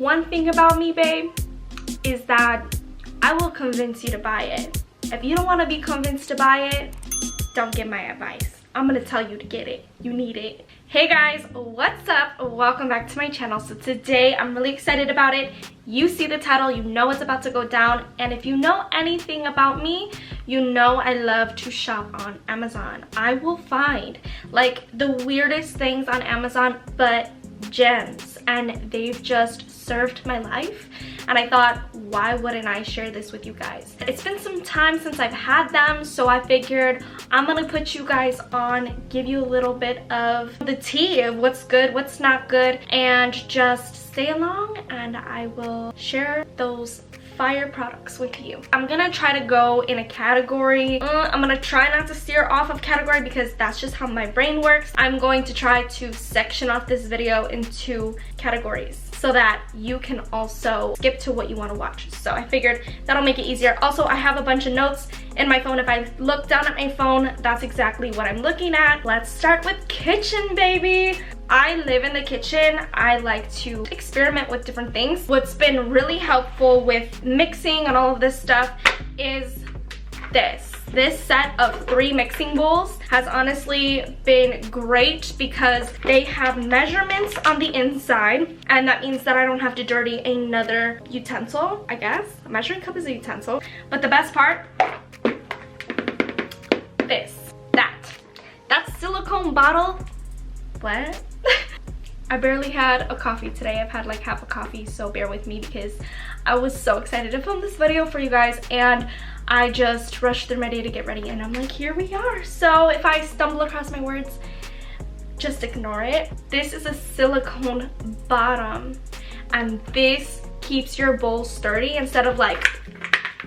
One thing about me, babe, is that I will convince you to buy it. If you don't want to be convinced to buy it, don't get my advice. I'm gonna tell you to get it. You need it. Hey guys, what's up? Welcome back to my channel. So today I'm really excited about it. You see the title, you know it's about to go down, and if you know anything about me, you know I love to shop on Amazon. I will find like the weirdest things on Amazon, but gems, and they've just served my life, and I thought, why wouldn't I share this with you guys? It's been some time since I've had them, so I figured I'm gonna put you guys on, give you a little bit of the tea of what's good, what's not good, and just stay along and I will share those fire products with you. I'm gonna try to go in a category. I'm gonna try not to steer off of category because that's just how my brain works. I'm going to try to section off this video into categories so that you can also skip to what you want to watch. So I figured that'll make it easier. Also, I have a bunch of notes in my phone. If I look down at my phone, that's exactly what I'm looking at. Let's start with kitchen, baby. I live in the kitchen. I like to experiment with different things. What's been really helpful with mixing and all of this stuff is this. This set of 3 mixing bowls has honestly been great because they have measurements on the inside, and that means that I don't have to dirty another utensil, I guess. A measuring cup is a utensil. But the best part, that silicone bottle, what? I barely had a coffee today. I've had like half a coffee, so bear with me because I was so excited to film this video for you guys, and I just rushed through my day to get ready, and I'm like, here we are. So if I stumble across my words, just ignore it. This is a silicone bottom, and this keeps your bowl sturdy instead of like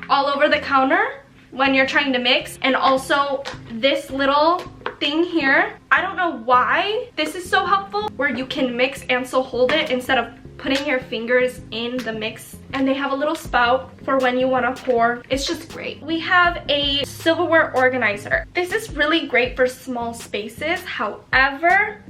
all over the counter when you're trying to mix. And also this little thing here, I don't know why this is so helpful, where you can mix and still hold it instead of putting your fingers in the mix. And they have a little spout for when you want to pour. It's just great. We have a Silverware Organizer. This is really great for small spaces. However,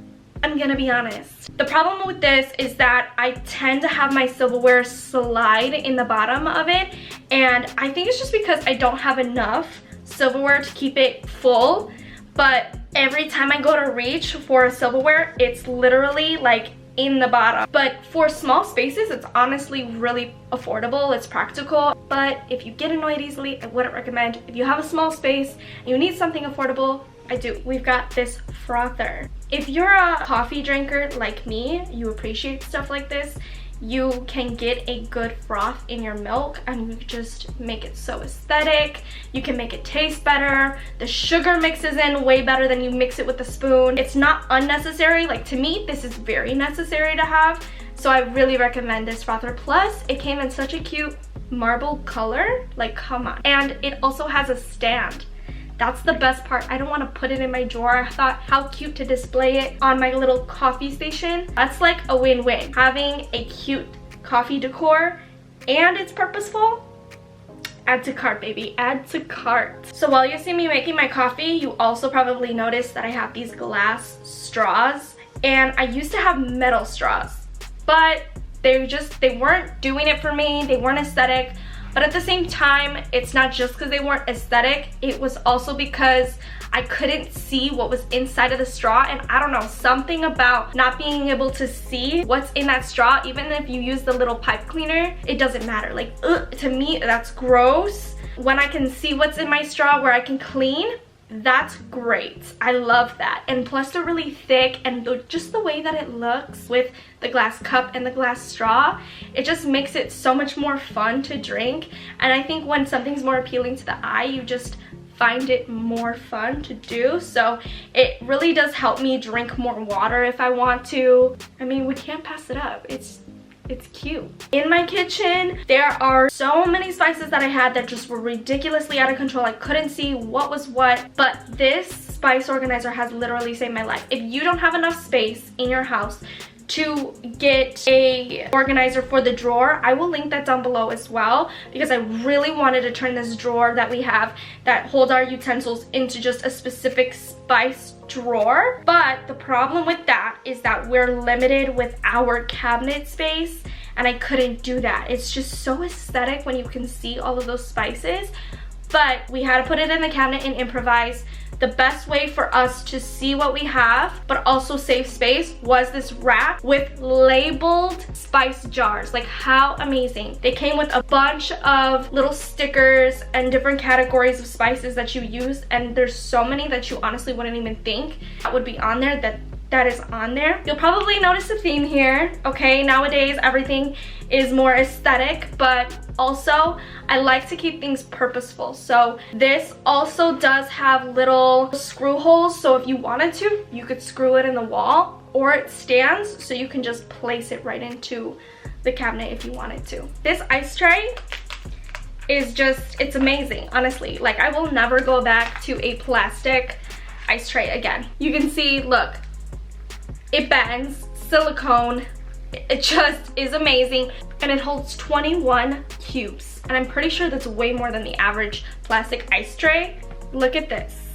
I'm gonna be honest, the problem with this is that I tend to have my silverware slide in the bottom of it, and I think it's just because I don't have enough silverware to keep it full. But every time I go to reach for a silverware, it's literally like in the bottom. But for small spaces, it's honestly really affordable, it's practical. But if you get annoyed easily, I wouldn't recommend. If you have a small space and you need something affordable, I do. We've got this Frother. If you're a coffee drinker like me, you appreciate stuff like this. You can get a good froth in your milk and you just make it so aesthetic. You can make it taste better. The sugar mixes in way better than you mix it with a spoon. It's not unnecessary. Like, to me, this is very necessary to have. So I really recommend this Frother. Plus, it came in such a cute marble color. Like, come on. And it also has a stand. That's the best part. I don't want to put it in my drawer. I thought, how cute to display it on my little coffee station. That's like a win-win. Having a cute coffee decor and it's purposeful. Add to cart, baby. Add to cart. So while you see me making my coffee, you also probably noticed that I have these glass straws, and I used to have metal straws, but they weren't doing it for me. They weren't aesthetic. But at the same time, it's not just because they weren't aesthetic, it was also because I couldn't see what was inside of the straw. And I don't know, something about not being able to see what's in that straw, even if you use the little pipe cleaner, it doesn't matter. Like, to me, that's gross. When I can see what's in my straw where I can clean, that's great. I love that. And plus they're really thick, and just the way that it looks with the glass cup and the glass straw, it just makes it so much more fun to drink. And I think when something's more appealing to the eye, you just find it more fun to do. So it really does help me drink more water if I want to. I mean, we can't pass it up. It's cute. In my kitchen, there are so many spices that I had that just were ridiculously out of control. I couldn't see what was what, but this spice organizer has literally saved my life. If you don't have enough space in your house to get a organizer for the drawer, I will link that down below as well, because I really wanted to turn this drawer that we have that holds our utensils into just a specific spice drawer. But the problem with that is that we're limited with our cabinet space, and I couldn't do that. It's just so aesthetic when you can see all of those spices, but we had to put it in the cabinet and improvise. The best way for us to see what we have but also save space was this rack with labeled spice jars. Like, how amazing. They came with a bunch of little stickers and different categories of spices that you use, and there's so many that you honestly wouldn't even think that would be on there that is on there. You'll probably notice a theme here, okay? Nowadays everything is more aesthetic, but also I like to keep things purposeful. So this also does have little screw holes, so if you wanted to, you could screw it in the wall, or it stands so you can just place it right into the cabinet if you wanted to. This ice tray is just, it's amazing, honestly. Like, I will never go back to a plastic ice tray again. You can see, look, it bends, silicone, it just is amazing, and it holds 21 cubes, and I'm pretty sure that's way more than the average plastic ice tray. Look at this.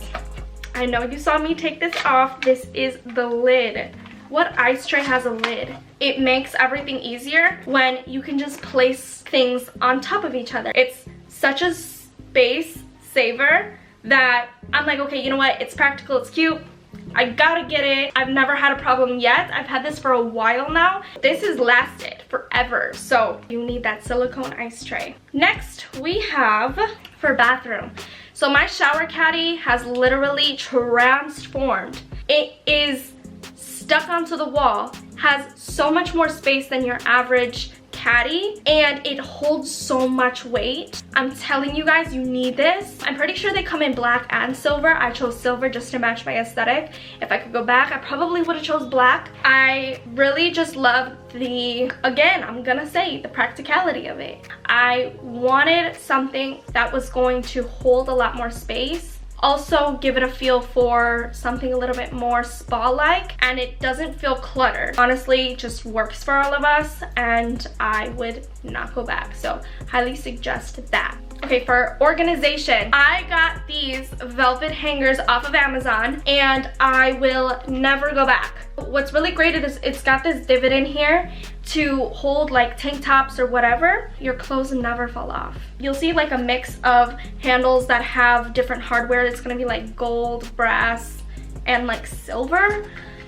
I know you saw me take this off. This is the lid. What ice tray has a lid? It makes everything easier when you can just place things on top of each other. It's such a space saver that I'm like, okay, you know what? It's practical, it's cute. I gotta get it. I've never had a problem yet. I've had this for a while now. This has lasted forever, so you need that silicone ice tray. Next, we have for bathroom. So my shower caddy has literally transformed. It is stuck onto the wall, has so much more space than your average caddy, and it holds so much weight. I'm telling you guys, you need this. I'm pretty sure they come in black and silver. I chose silver just to match my aesthetic. If I could go back, I probably would have chose black. I really just love the, again, I'm gonna say, the practicality of it. I wanted something that was going to hold a lot more space, also give it a feel for something a little bit more spa-like, and it doesn't feel cluttered. Honestly, it just works for all of us, and I would not go back, so highly suggest that. Okay, for organization, I got these velvet hangers off of Amazon, and I will never go back. What's really great is it's got this divot in here to hold like tank tops or whatever. Your clothes never fall off. You'll see like a mix of handles that have different hardware. It's gonna be like gold, brass, and like silver.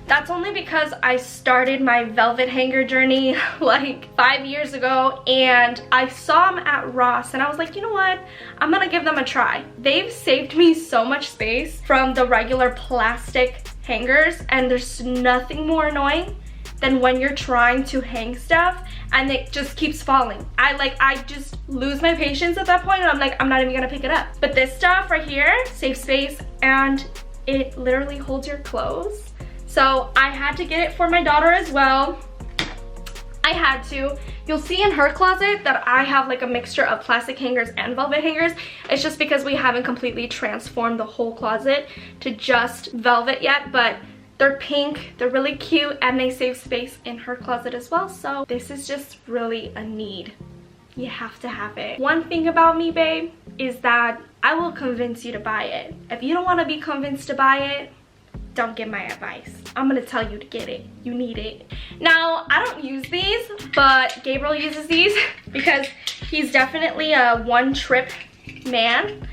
That's only because I started my velvet hanger journey like 5 years ago, and I saw them at Ross and I was like, you know what? I'm gonna give them a try. They've saved me so much space from the regular plastic hangers, and there's nothing more annoying than when you're trying to hang stuff and it just keeps falling. I just lose my patience at that point, and I'm like, I'm not even gonna pick it up. But this stuff right here saves space, and it literally holds your clothes. So I had to get it for my daughter as well. I had to. You'll see in her closet that I have like a mixture of plastic hangers and velvet hangers. It's just because we haven't completely transformed the whole closet to just velvet yet, but they're pink, they're really cute, and they save space in her closet as well. So this is just really a need. You have to have it. One thing about me, babe, is that I will convince you to buy it. If you don't want to be convinced to buy it, don't get my advice. I'm gonna tell you to get it. You need it. Now, I don't use these, but Gabriel uses these because he's definitely a one-trip man,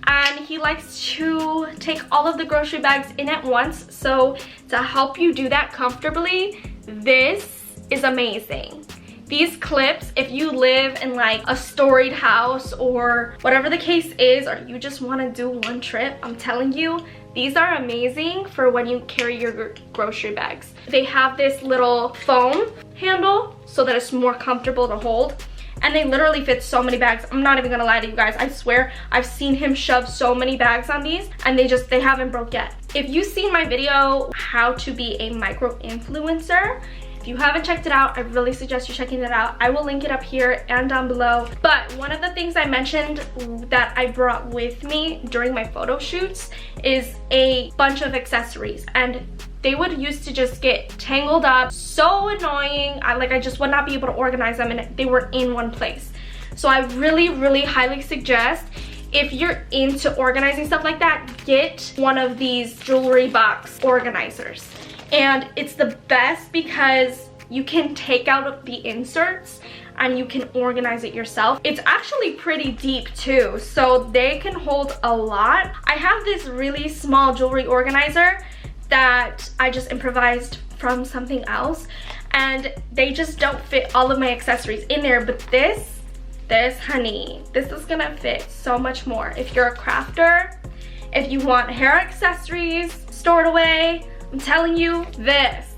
and he likes to take all of the grocery bags in at once. So to help you do that comfortably, this is amazing. These clips, if you live in like a storied house or whatever the case is, or you just want to do one trip, I'm telling you, these are amazing for when you carry your grocery bags. They have this little foam handle so that it's more comfortable to hold, and they literally fit so many bags. I'm not even gonna lie to you guys. I swear I've seen him shove so many bags on these, and they haven't broke yet. If you've seen my video, how to be a micro influencer, if you haven't checked it out, I really suggest you checking it out. I will link it up here and down below. But one of the things I mentioned that I brought with me during my photo shoots is a bunch of accessories, and they would used to just get tangled up. So annoying. I just would not be able to organize them, and they were in one place. So I really, really highly suggest, if you're into organizing stuff like that, get one of these jewelry box organizers. And it's the best because you can take out the inserts and you can organize it yourself. It's actually pretty deep too, so they can hold a lot. I have this really small jewelry organizer that I just improvised from something else, and they just don't fit all of my accessories in there, but this honey, this is gonna fit so much more. If you're a crafter, if you want hair accessories stored away, I'm telling you,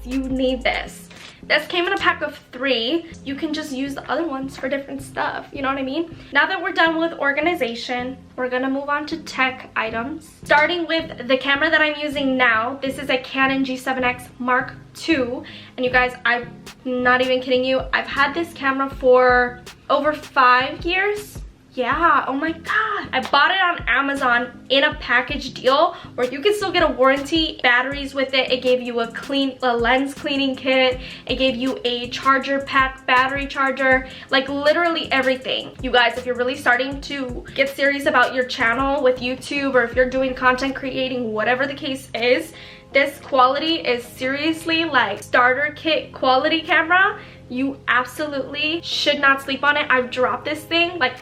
you need this. This came in a pack of 3. You can just use the other ones for different stuff, you know what I mean? Now that we're done with organization, we're gonna move on to tech items. Starting with the camera that I'm using now. This is a Canon G7X Mark II. And you guys, I'm not even kidding you, I've had this camera for over 5 years. Yeah, oh my god. I bought it on Amazon in a package deal where you can still get a warranty, batteries with it. It gave you a lens cleaning kit. It gave you a charger pack, battery charger, like literally everything. You guys, if you're really starting to get serious about your channel with YouTube, or if you're doing content creating, whatever the case is, this quality is seriously like starter kit quality camera. You absolutely should not sleep on it. I've dropped this thing, like,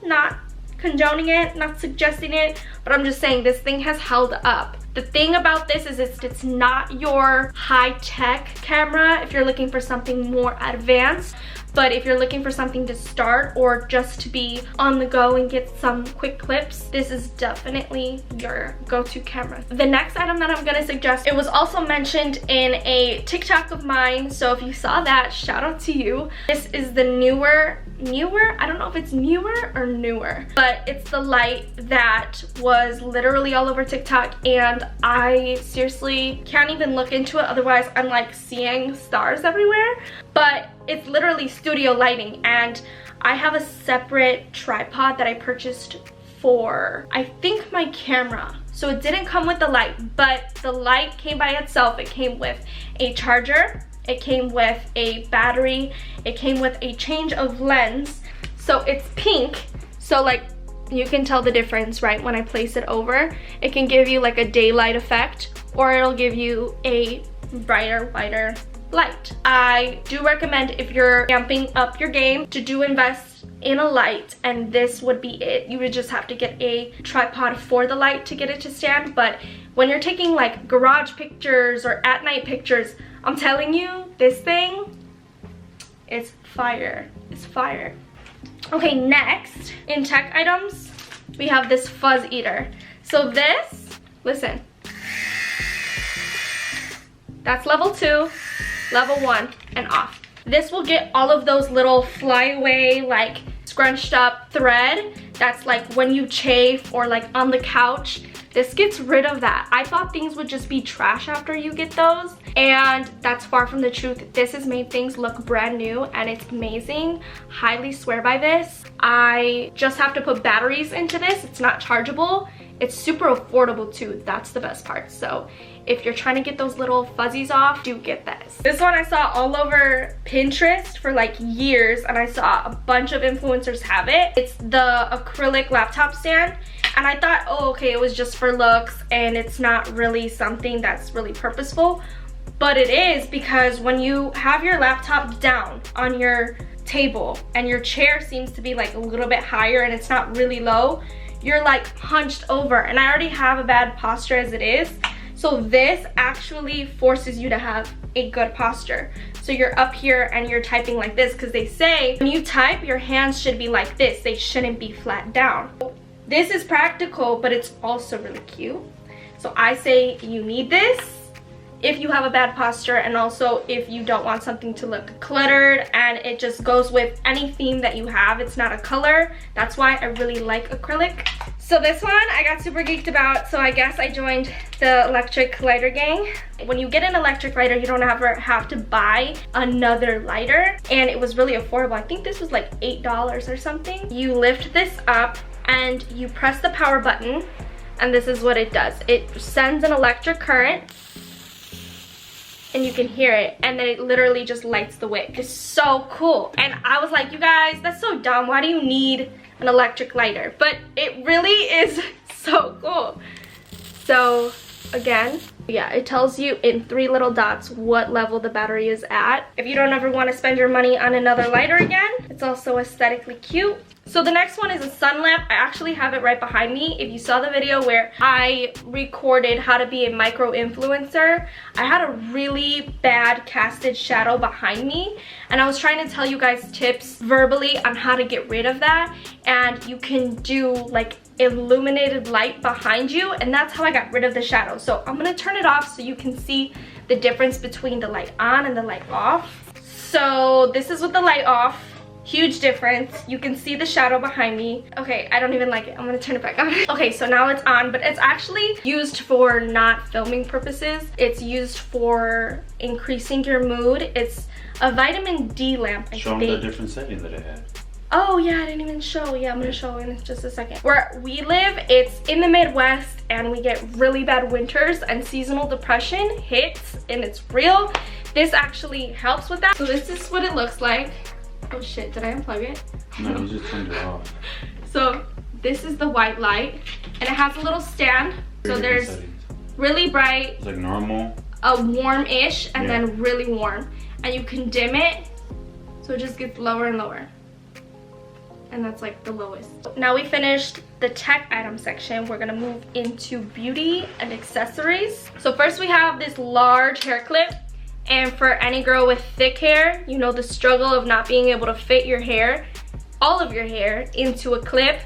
not condoning it, not suggesting it, but I'm just saying this thing has held up. The thing about this is it's not your high-tech camera if you're looking for something more advanced, but if you're looking for something to start or just to be on the go and get some quick clips, this is definitely your go-to camera. The next item that I'm gonna suggest, it was also mentioned in a TikTok of mine, so if you saw that, shout out to you. This is the newer, I don't know if it's newer or newer, but it's the light that was literally all over TikTok, and I seriously can't even look into it, otherwise I'm like seeing stars everywhere. But it's literally studio lighting, and I have a separate tripod that I purchased for, I think, my camera. So it didn't come with the light, but the light came by itself. It came with a charger, it came with a battery, it came with a change of lens. So it's pink, so like you can tell the difference, right? When I place it over, it can give you like a daylight effect, or it'll give you a brighter, whiter light. I do recommend, if you're amping up your game, to do invest in a light, and this would be it. You would just have to get a tripod for the light to get it to stand, but when you're taking like garage pictures or at night pictures, I'm telling you, this thing is fire. It's fire. Okay, next in tech items, we have this fuzz eater. So this, listen, that's level 2, level 1, and off. This will get all of those little flyaway, like scrunched up thread that's like when you chafe or like on the couch. This gets rid of that. I thought things would just be trash after you get those, and that's far from the truth. This has made things look brand new, and it's amazing. Highly swear by this. I just have to put batteries into this. It's not chargeable. It's super affordable too. That's the best part. So if you're trying to get those little fuzzies off, do get this. This one I saw all over Pinterest for like years, and I saw a bunch of influencers have it. It's the acrylic laptop stand, and I thought, oh, okay, it was just for looks and it's not really something that's really purposeful. But it is, because when you have your laptop down on your table and your chair seems to be like a little bit higher and it's not really low, you're like hunched over, and I already have a bad posture as it is. So this actually forces you to have a good posture. So you're up here and you're typing like this, because they say when you type, your hands should be like this. They shouldn't be flat down. This is practical, but it's also really cute. So I say you need this if you have a bad posture, and also if you don't want something to look cluttered, and it just goes with any theme that you have. It's not a color. That's why I really like acrylic. So this one I got super geeked about, so I guess I joined the electric lighter gang. When you get an electric lighter, you don't ever have to buy another lighter, and it was really affordable. I think this was like $8 or something. You lift this up and you press the power button, and this is what it does. It sends an electric current, and you can hear it, and then it literally just lights the wick. It's so cool. And I was like, you guys, that's so dumb. Why do you need an electric lighter? But it really is so cool. So again, Yeah, it tells you in 3 little dots what level the battery is at. If you don't ever want to spend your money on another lighter again, it's also aesthetically cute. So the next one is a sun lamp. I actually have it right behind me. If you saw the video where I recorded how to be a micro influencer, I had a really bad casted shadow behind me, and I was trying to tell you guys tips verbally on how to get rid of that. And you can do like illuminated light behind you, and that's how I got rid of the shadow. So I'm gonna turn it off so you can see the difference between the light on and the light off. So this is with the light off. Huge difference. You can see the shadow behind me. Okay, I don't even like it. I'm gonna turn it back on. Okay, so now it's on, but it's actually used for not filming purposes. It's used for increasing your mood. It's a vitamin D lamp, I Show them the different setting that it had. Oh yeah, I didn't even show. Yeah, I'm gonna show in just a second. Where we live, it's in the Midwest, and we get really bad winters, and seasonal depression hits, and it's real. This actually helps with that. So this is what it looks like. Oh shit, did I unplug it? No, you just turned it off. So this is the white light, and it has a little stand. So there's really bright, it's like normal, a warm-ish, and then really warm. And you can dim it, so it just gets lower and lower. And that's like the lowest. Now we finished the tech item section. We're gonna move into beauty and accessories. So first we have this large hair clip. And for any girl with thick hair, you know the struggle of not being able to fit your hair, all of your hair, into a clip.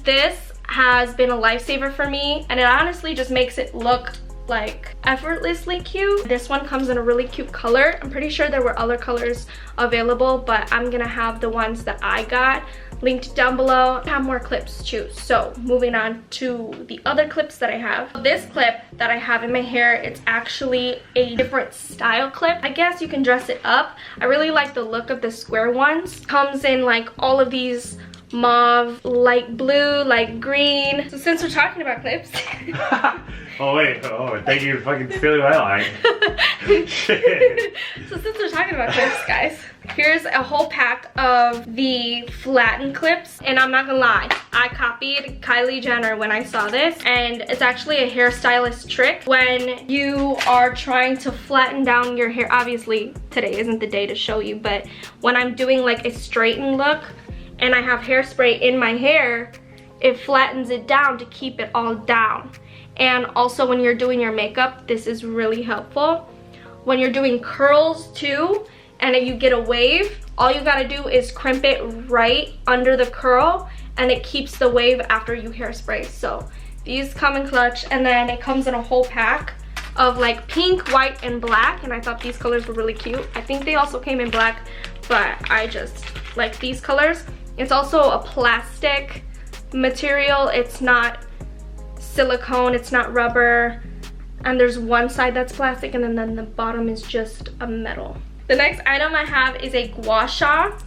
This has been a lifesaver for me, and it honestly just makes it look like effortlessly cute. This one comes in a really cute color. I'm pretty sure there were other colors available, but I'm gonna have the ones that I got linked down below. I have more clips to choose. So moving on to the other clips that I have. This clip that I have in my hair, it's actually a different style clip. I guess you can dress it up. I really like the look of the square ones. Comes in like all of these mauve, light blue, light green. So since we're talking about clips. Oh wait, oh, thank you for fucking stealing my line. Shit. So since we're talking about clips, guys, here's a whole pack of the flattened clips, and I'm not gonna lie, I copied Kylie Jenner when I saw this, and it's actually a hairstylist trick when you are trying to flatten down your hair. Obviously today isn't the day to show you, but when I'm doing like a straighten look and I have hairspray in my hair, it flattens it down to keep it all down. And also when you're doing your makeup, this is really helpful. When you're doing curls too, and if you get a wave, all you gotta do is crimp it right under the curl, and it keeps the wave after you hairspray. So these come in clutch, and then it comes in a whole pack of like pink, white, and black, and I thought these colors were really cute. I think they also came in black, but I just like these colors. It's also a plastic material. It's not silicone, it's not rubber, and there's one side that's plastic, and then the bottom is just a metal. The next item I have is a gua sha,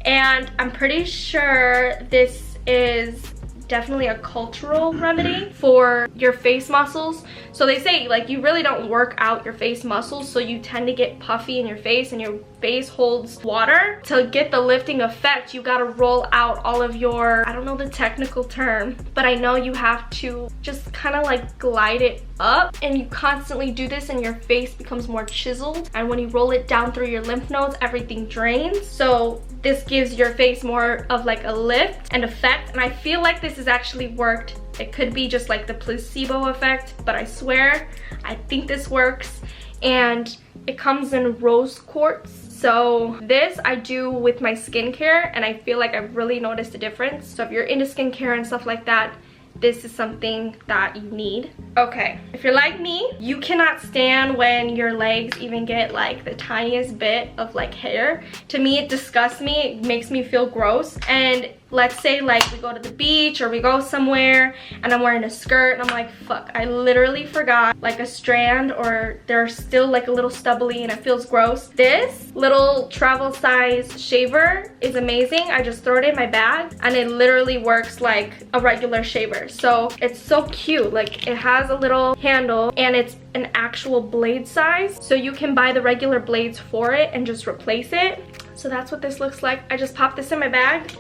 and I'm pretty sure this is definitely a cultural remedy for your face muscles. So they say like you really don't work out your face muscles, so you tend to get puffy in your face, and your face holds water. To get the lifting effect, you gotta roll out all of your, I don't know the technical term, but I know you have to just kind of like glide it up, and you constantly do this and your face becomes more chiseled, and when you roll it down through your lymph nodes, everything drains. So this gives your face more of like a lift and effect, and I feel like this has actually worked. It could be just like the placebo effect, but I swear I think this works. And it comes in rose quartz. So this I do with my skincare, and I feel like I've really noticed a difference. So if you're into skincare and stuff like that, this is something that you need. Okay, if you're like me, you cannot stand when your legs even get like the tiniest bit of like hair. To me, it disgusts me. It makes me feel gross. And let's say like we go to the beach or we go somewhere and I'm wearing a skirt and I'm like, fuck, I literally forgot like a strand, or they're still like a little stubbly and it feels gross. This little travel size shaver is amazing. I just throw it in my bag and it literally works like a regular shaver. So it's so cute. Like it has a little handle and it's an actual blade size. So you can buy the regular blades for it and just replace it. So that's what this looks like. I just popped this in my bag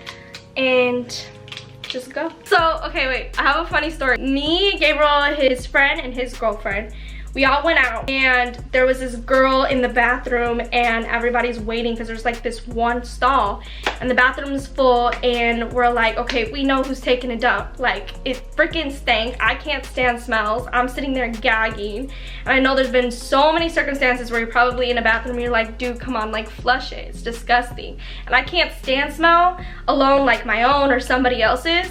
and just go. So okay, wait, I have a funny story. Me, Gabriel, his friend, and his girlfriend, We all went out and there was this girl in the bathroom and everybody's waiting because there's like this one stall and the bathroom is full, and we're like, okay, we know who's taking a dump. Like, it freaking stank. I can't stand smells. I'm sitting there gagging. And I know there's been so many circumstances where you're probably in a bathroom and you're like, dude, come on, like, flush it. It's disgusting. And I can't stand smell alone, like my own or somebody else's.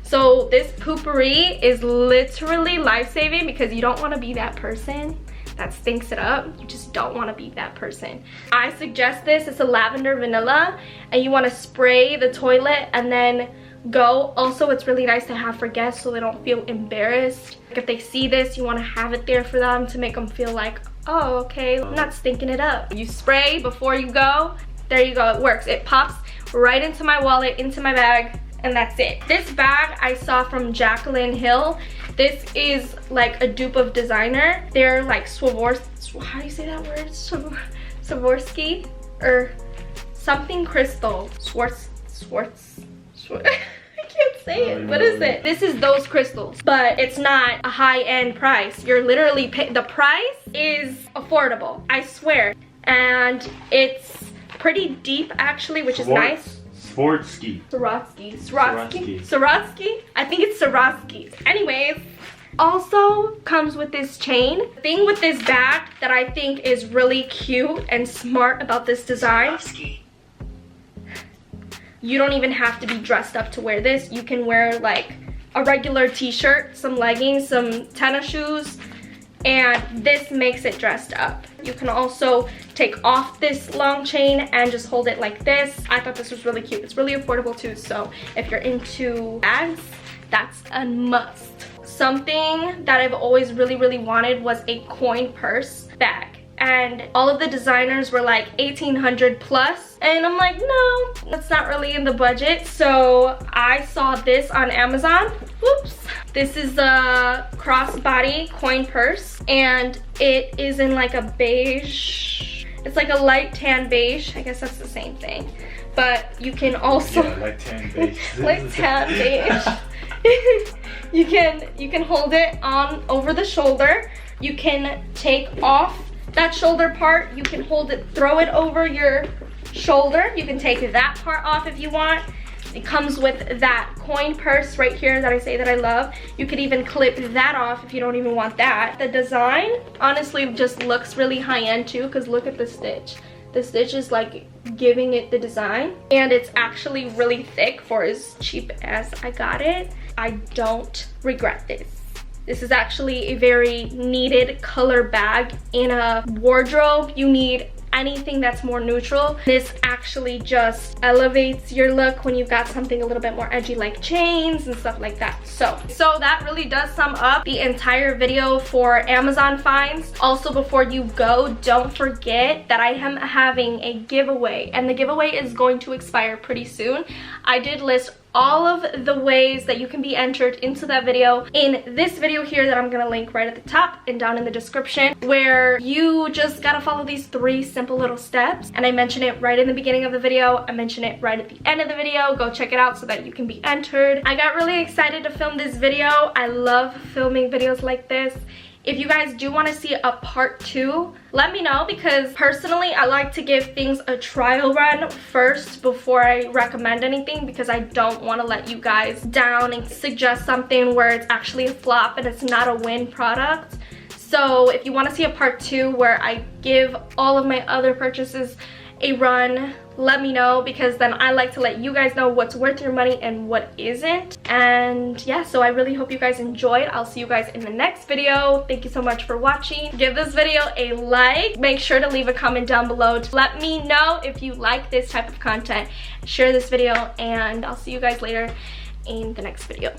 So this poopery is literally life-saving because you don't want to be that person that stinks it up. You just don't want to be that person. I suggest this. It's a lavender vanilla, and you want to spray the toilet and then go. Also, it's really nice to have for guests so they don't feel embarrassed. Like, if they see this, you want to have it there for them to make them feel like, oh, okay, I'm not stinking it up. You spray before you go. There you go. It works. It pops right into my wallet, into my bag, and that's it. This bag I saw from Jaclyn Hill. This is like a dupe of designer. They're like Swarovski, how do you say that word? Swarovski or something crystal. Schwartz. I can't say it. What is it? This is those crystals, but it's not a high-end price. You're literally the price is affordable, I swear. And it's pretty deep actually, which is nice. Swarovski. I think it's Swarovski. Anyways, also comes with this chain. The thing with this bag that I think is really cute and smart about this design, you don't even have to be dressed up to wear this. You can wear like a regular t-shirt, some leggings, some tennis shoes, and this makes it dressed up. You can also take off this long chain and just hold it like this. I thought this was really cute. It's really affordable too, so if you're into bags, that's a must. Something that I've always really wanted was a coin purse bag, and all of the designers were like 1800 plus, and I'm like, no, that's not really in the budget. So I saw this on Amazon. Whoops. This is a crossbody coin purse, and it is in like a beige. It's like a light tan beige. I guess that's the same thing, but you can also light tan beige. Light tan beige. you can hold it on over the shoulder. You can take off that shoulder part. You can hold it, throw it over your shoulder. You can take that part off if you want. It comes with that coin purse right here that I say that I love. You could even clip that off if you don't even want that. The design honestly just looks really high-end too, because look at the stitch. The stitch is like giving it the design, and it's actually really thick for as cheap as I got it. I don't regret this. This is actually a very needed color bag in a wardrobe. You need anything that's more neutral. This actually just elevates your look when you've got something a little bit more edgy like chains and stuff like that. So that really does sum up the entire video for Amazon finds. Also, before you go, don't forget that I am having a giveaway, and the giveaway is going to expire pretty soon. I did list all of the ways that you can be entered into that video in this video here that I'm gonna link right at the top and down in the description, where you just gotta follow these 3 simple little steps. And I mention it right in the beginning of the video, I mention it right at the end of the video. Go check it out so that you can be entered. I got really excited to film this video. I love filming videos like this. If you guys do want to see a part 2, let me know, because personally I like to give things a trial run first before I recommend anything, because I don't want to let you guys down and suggest something where it's actually a flop and it's not a win product. So if you want to see a part 2 where I give all of my other purchases a run, let me know, because then I like to let you guys know what's worth your money and what isn't. And yeah, so I really hope you guys enjoyed. I'll see you guys in the next video. Thank you so much for watching. Give this video a like. Make sure to leave a comment down below to let me know if you like this type of content. Share this video, and I'll see you guys later in the next video.